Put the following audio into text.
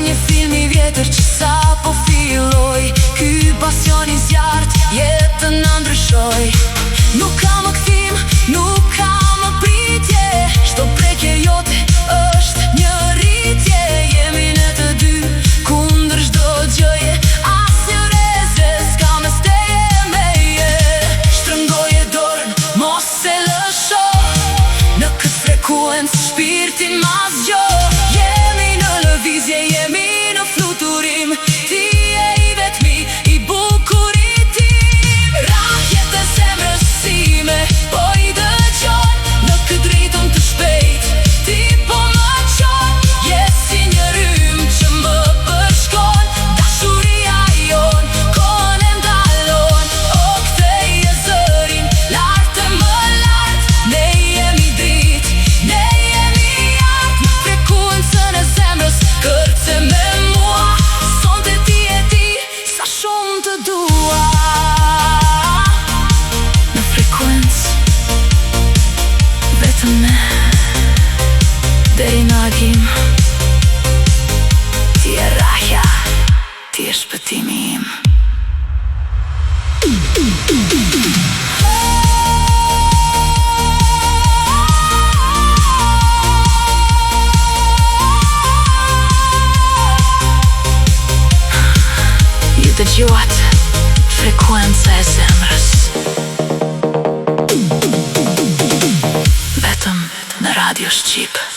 një film I vjetër që sa po filloj. Ky pasion I zjarrt jetën na ndryshoj. Nuk ka më kthim, nuk ka më pritje. Çdo prekje jote është një rritje. Jemi ne të dy kundër çdo gjëje. Asnjë reze s'ka mes teje meje. Shtrëngoje dorën, mos e lësho. Në këtë frekuencë shpirtin ma zgjo. Jemi në lëvizje, jemi në fluturim. Ti je I vetmi, I bukur I tim. Rrahjet e zemrës time po I dëgjon. Në këtë ritëm të shpejt ti po më qon. Je si një rrymë që më përshkon. Dashuria jon kohën e ndalon. O kthej e zërin lart e më lart. Ne jemi dritë, ne jemi art. Në frekuencën e zemrës kërce me mua. Sonte ti e ti, sa shumë të dua. Në frekuencë vetëm ne, deri në agim. Ti e rrahja, ti e shpëtimi im. Ju dëgjuat frekuenca e zemrës. Vetëm në Radio Shqip.